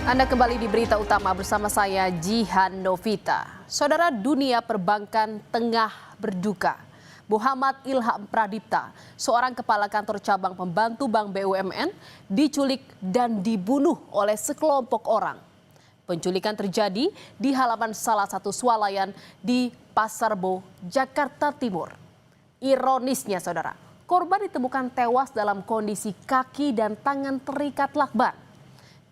Anda kembali di Berita Utama bersama saya Jihan Novita. Saudara, dunia perbankan tengah berduka. Muhammad Ilham Pradipta, seorang kepala kantor cabang pembantu Bank BUMN, diculik dan dibunuh oleh sekelompok orang. Penculikan terjadi di halaman salah satu swalayan di Pasar Bo, Jakarta Timur. Ironisnya, saudara, korban ditemukan tewas dalam kondisi kaki dan tangan terikat lakban.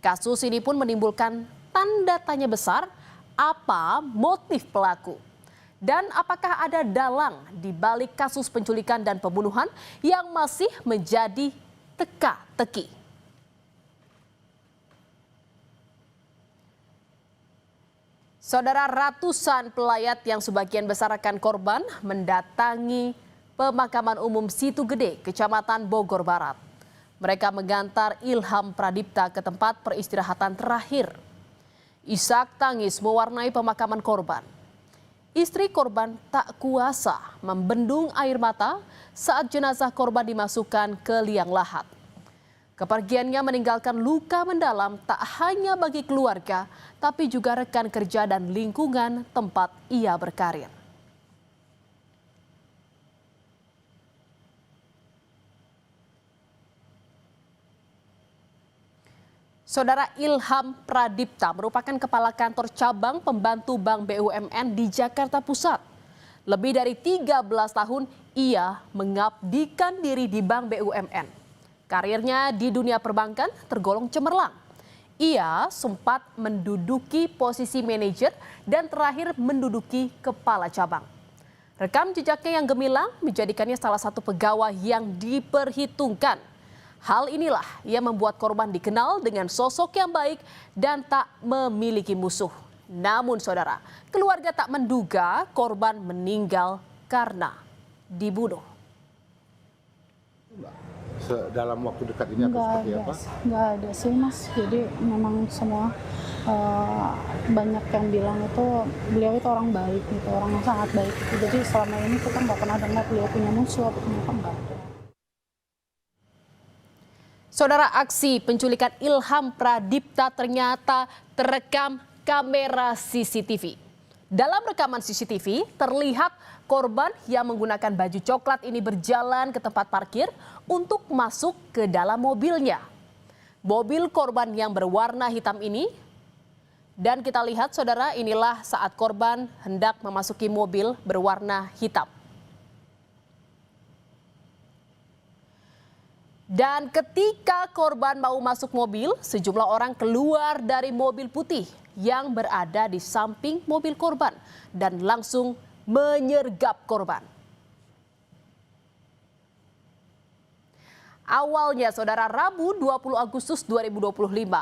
Kasus ini pun menimbulkan tanda tanya besar, apa motif pelaku? Dan apakah ada dalang di balik kasus penculikan dan pembunuhan yang masih menjadi teka-teki? Saudara, ratusan pelayat yang sebagian besar rekan korban mendatangi pemakaman umum Situ Gede, Kecamatan Bogor Barat. Mereka mengantar Ilham Pradipta ke tempat peristirahatan terakhir. Isak tangis mewarnai pemakaman korban. Istri korban tak kuasa membendung air mata saat jenazah korban dimasukkan ke liang lahat. Kepergiannya meninggalkan luka mendalam tak hanya bagi keluarga, tapi juga rekan kerja dan lingkungan tempat ia berkarir. Saudara, Ilham Pradipta merupakan kepala kantor cabang pembantu Bank BUMN di Jakarta Pusat. Lebih dari 13 tahun ia mengabdikan diri di Bank BUMN. Karirnya di dunia perbankan tergolong cemerlang. Ia sempat menduduki posisi manajer dan terakhir menduduki kepala cabang. Rekam jejaknya yang gemilang menjadikannya salah satu pegawai yang diperhitungkan. Hal inilah yang membuat korban dikenal dengan sosok yang baik dan tak memiliki musuh. Namun saudara, keluarga tak menduga korban meninggal karena dibunuh. Dalam waktu dekat ini akan seperti apa? Nggak ada sih mas, jadi memang semua banyak yang bilang itu beliau itu orang baik gitu, orang yang sangat baik gitu. Jadi selama ini kita nggak pernah dengar beliau punya musuh atau punya apa. Saudara, aksi penculikan Ilham Pradipta ternyata terekam kamera CCTV. Dalam rekaman CCTV terlihat korban yang menggunakan baju coklat ini berjalan ke tempat parkir untuk masuk ke dalam mobilnya. Mobil korban yang berwarna hitam ini, dan kita lihat saudara, inilah saat korban hendak memasuki mobil berwarna hitam. Dan ketika korban mau masuk mobil, sejumlah orang keluar dari mobil putih yang berada di samping mobil korban dan langsung menyergap korban. Awalnya saudara, Rabu 20 Agustus 2025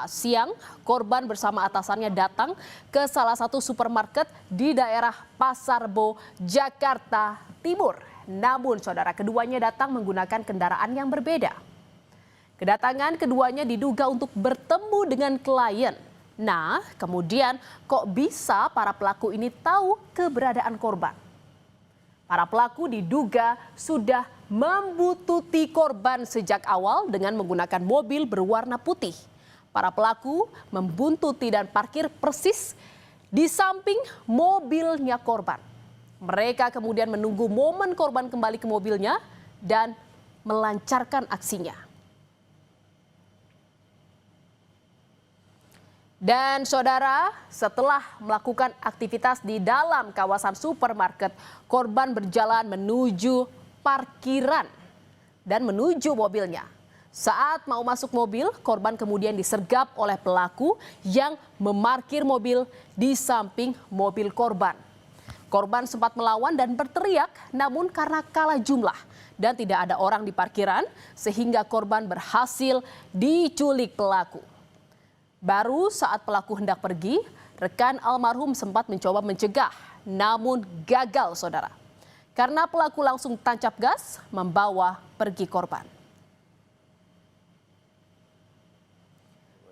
siang, korban bersama atasannya datang ke salah satu supermarket di daerah Pasar Bo, Jakarta Timur. Namun saudara, keduanya datang menggunakan kendaraan yang berbeda. Kedatangan keduanya diduga untuk bertemu dengan klien. Nah, kemudian kok bisa para pelaku ini tahu keberadaan korban? Para pelaku diduga sudah membuntuti korban sejak awal dengan menggunakan mobil berwarna putih. Para pelaku membuntuti dan parkir persis di samping mobilnya korban. Mereka kemudian menunggu momen korban kembali ke mobilnya dan melancarkan aksinya. Dan saudara, setelah melakukan aktivitas di dalam kawasan supermarket, korban berjalan menuju parkiran dan menuju mobilnya. Saat mau masuk mobil, korban kemudian disergap oleh pelaku yang memarkir mobil di samping mobil korban. Korban sempat melawan dan berteriak, namun karena kalah jumlah dan tidak ada orang di parkiran, sehingga korban berhasil diculik pelaku. Baru saat pelaku hendak pergi, rekan almarhum sempat mencoba mencegah, namun gagal saudara. Karena pelaku langsung tancap gas membawa pergi korban.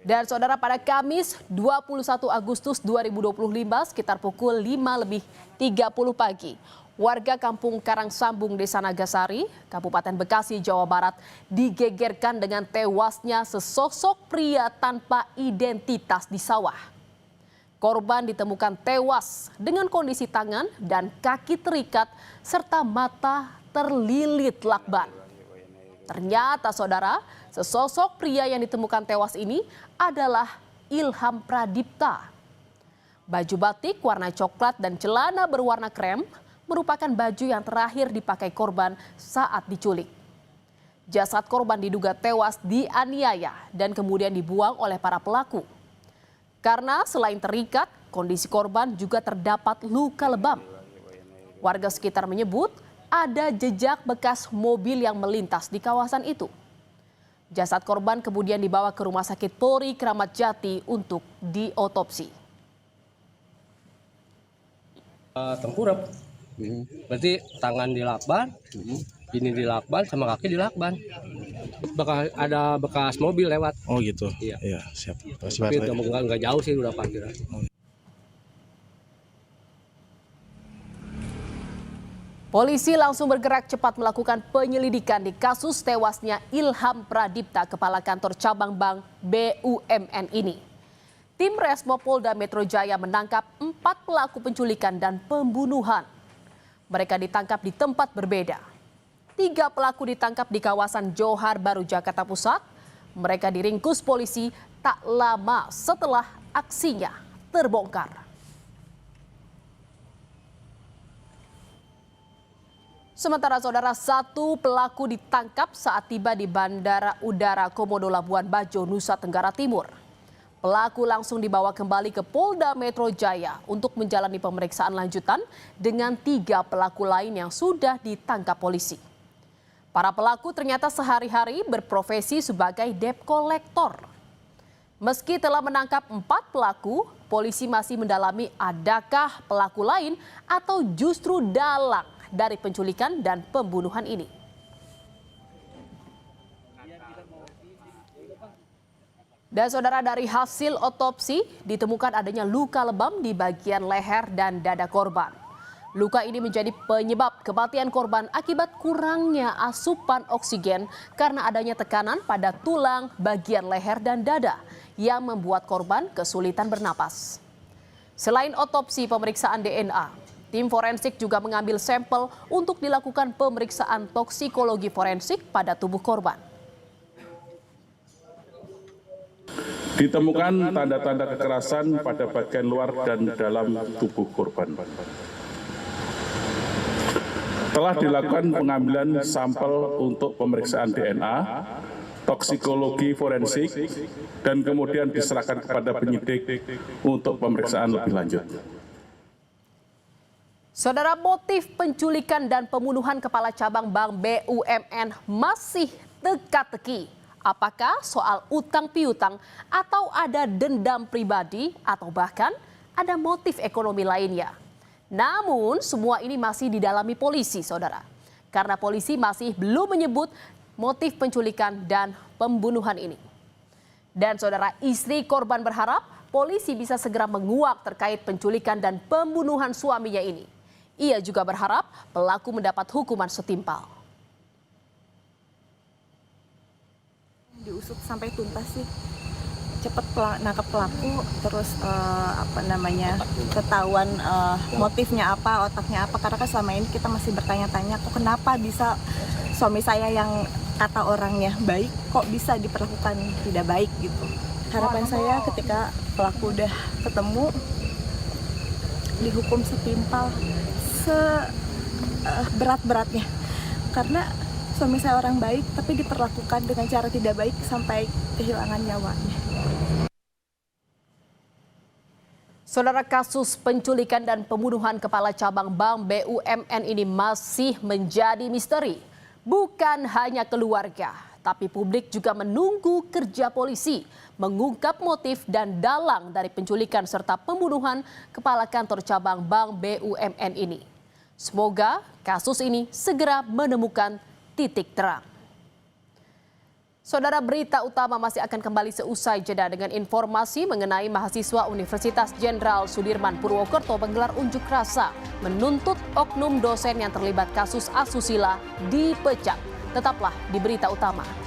Dan saudara, pada Kamis 21 Agustus 2025 sekitar pukul 5:30 pagi, Warga kampung Karangsambung, Desa Nagasari, Kabupaten Bekasi, Jawa Barat digegerkan dengan tewasnya sesosok pria tanpa identitas di sawah. Korban ditemukan tewas dengan kondisi tangan dan kaki terikat serta mata terlilit lakban. Ternyata saudara, sesosok pria yang ditemukan tewas ini adalah Ilham Pradipta. Baju batik warna coklat dan celana berwarna krem merupakan baju yang terakhir dipakai korban saat diculik. Jasad korban diduga tewas dianiaya dan kemudian dibuang oleh para pelaku. Karena selain terikat, kondisi korban juga terdapat luka lebam. Warga sekitar menyebut ada jejak bekas mobil yang melintas di kawasan itu. Jasad korban kemudian dibawa ke Rumah Sakit Polri Kramat Jati untuk diotopsi. Tengkurap. Berarti tangan dilakban, ini dilakban, sama kaki dilakban. Ada bekas mobil lewat. Oh gitu. Iya. Iya, siap. Tapi nggak jauh sih, udah parkiran. Polisi langsung bergerak cepat melakukan penyelidikan di kasus tewasnya Ilham Pradipta, kepala kantor cabang Bank BUMN ini. Tim Resmo Polda Metro Jaya menangkap 4 pelaku penculikan dan pembunuhan. Mereka ditangkap di tempat berbeda. 3 pelaku ditangkap di kawasan Johar Baru, Jakarta Pusat. Mereka diringkus polisi tak lama setelah aksinya terbongkar. Sementara saudara, 1 pelaku ditangkap saat tiba di Bandara Udara Komodo Labuan Bajo, Nusa Tenggara Timur. Pelaku langsung dibawa kembali ke Polda Metro Jaya untuk menjalani pemeriksaan lanjutan dengan 3 pelaku lain yang sudah ditangkap polisi. Para pelaku ternyata sehari-hari berprofesi sebagai debt collector. Meski telah menangkap 4 pelaku, polisi masih mendalami adakah pelaku lain atau justru dalang dari penculikan dan pembunuhan ini. Dan saudara, dari hasil otopsi ditemukan adanya luka lebam di bagian leher dan dada korban. Luka ini menjadi penyebab kematian korban akibat kurangnya asupan oksigen karena adanya tekanan pada tulang bagian leher dan dada yang membuat korban kesulitan bernapas. Selain otopsi pemeriksaan DNA, tim forensik juga mengambil sampel untuk dilakukan pemeriksaan toksikologi forensik pada tubuh korban. Ditemukan tanda-tanda kekerasan pada bagian luar dan dalam tubuh korban. Telah dilakukan pengambilan sampel untuk pemeriksaan DNA, toksikologi forensik, dan kemudian diserahkan kepada penyidik untuk pemeriksaan lebih lanjut. Saudara, motif penculikan dan pembunuhan kepala cabang Bank BUMN masih teka-teki. Apakah soal utang piutang atau ada dendam pribadi atau bahkan ada motif ekonomi lainnya? Namun semua ini masih didalami polisi, saudara. Karena polisi masih belum menyebut motif penculikan dan pembunuhan ini. Dan saudara, istri korban berharap polisi bisa segera menguak terkait penculikan dan pembunuhan suaminya ini. Ia juga berharap pelaku mendapat hukuman setimpal. Diusut sampai tuntas sih, cepet nangkep pelaku, terus ketahuan motifnya apa, otaknya apa, karena kan selama ini kita masih bertanya-tanya kok kenapa bisa suami saya yang kata orangnya baik kok bisa diperlakukan tidak baik gitu. Harapan saya ketika pelaku udah ketemu dihukum setimpal, seberat-beratnya, karena suami saya orang baik, tapi diperlakukan dengan cara tidak baik sampai kehilangan nyawanya. Saudara, kasus penculikan dan pembunuhan kepala cabang Bank BUMN ini masih menjadi misteri. Bukan hanya keluarga, tapi publik juga menunggu kerja polisi mengungkap motif dan dalang dari penculikan serta pembunuhan kepala kantor cabang Bank BUMN ini. Semoga kasus ini segera menemukan titik terang. Saudara, berita utama masih akan kembali seusai jeda dengan informasi mengenai mahasiswa Universitas Jenderal Sudirman Purwokerto menggelar unjuk rasa menuntut oknum dosen yang terlibat kasus asusila dipecat. Tetaplah di berita utama.